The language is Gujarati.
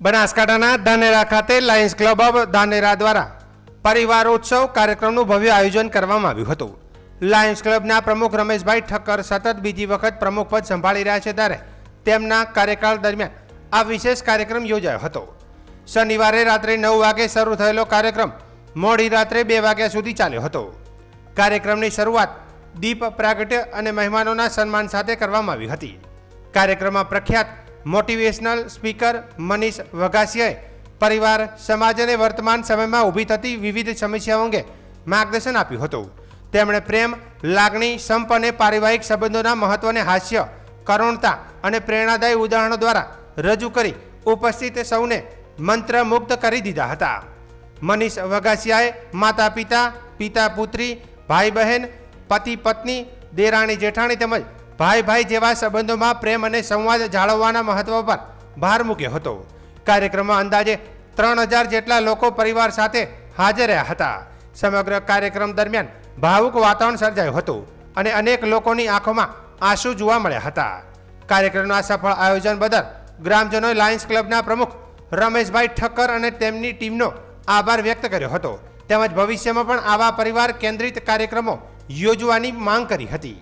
બનાસકાંઠાના ધાનેરા ખાતે લાયન્સ ક્લબ ઓફ ધાનેરા દ્વારા પરિવારોત્સવ કાર્યક્રમનું ભવ્ય આયોજન કરવામાં આવ્યું હતું. લાયન્સ ક્લબના પ્રમુખ રમેશભાઈ ઠક્કર સતત બીજી વખત પ્રમુખ પદ સંભાળી રહ્યા છે ત્યારે તેમના કાર્યકાળ દરમિયાન આ વિશેષ કાર્યક્રમ યોજાયો હતો. શનિવારે રાત્રે 9 વાગે શરૂ થયેલો કાર્યક્રમ મોડી રાત્રે 2 વાગ્યા સુધી ચાલ્યો હતો. કાર્યક્રમની શરૂઆત દીપ પ્રાગટ્ય અને મહેમાનોના સન્માન સાથે કરવામાં આવી હતી. કાર્યક્રમમાં પ્રખ્યાત મોટિવેશનલ સ્પીકર મનીષ વઘાસિયાએ પરિવાર, સમાજ અને વર્તમાન સમયમાં ઊભી થતી વિવિધ સમસ્યાઓ અંગે માર્ગદર્શન આપ્યું હતું. તેમણે પ્રેમ, લાગણી, સંપ અને પારિવારિક સંબંધોના મહત્વને હાસ્ય, કરુણતા અને પ્રેરણાદાયી ઉદાહરણો દ્વારા રજૂ કરી ઉપસ્થિત સૌને મંત્રમુગ્ધ કરી દીધા હતા. મનીષ વઘાસિયાએ માતા પિતા, પિતા પુત્રી, ભાઈ બહેન, પતિ પત્ની, દેરાણી જેઠાણી તેમજ ભાઈ ભાઈ જેવા સંબંધોમાં પ્રેમ અને સંવાદ જાળવવાના મહત્વ પર ભાર મૂક્યો હતો. કાર્યક્રમમાં અંદાજે 3000 જેટલા લોકો પરિવાર સાથે હાજર રહ્યા હતા. સમગ્ર કાર્યક્રમ દરમિયાન ભાવુક વાતાવરણ સર્જાયું હતું અને અનેક લોકોની આંખોમાં આંસુ જોવા મળ્યા હતા. કાર્યક્રમના સફળ આયોજન બદલ ગ્રામજનોએ લાયન્સ ક્લબના પ્રમુખ રમેશભાઈ ઠક્કર અને તેમની ટીમનો આભાર વ્યક્ત કર્યો હતો. તેમજ ભવિષ્યમાં પણ આવા પરિવાર કેન્દ્રિત કાર્યક્રમો યોજવાની માંગ કરી હતી.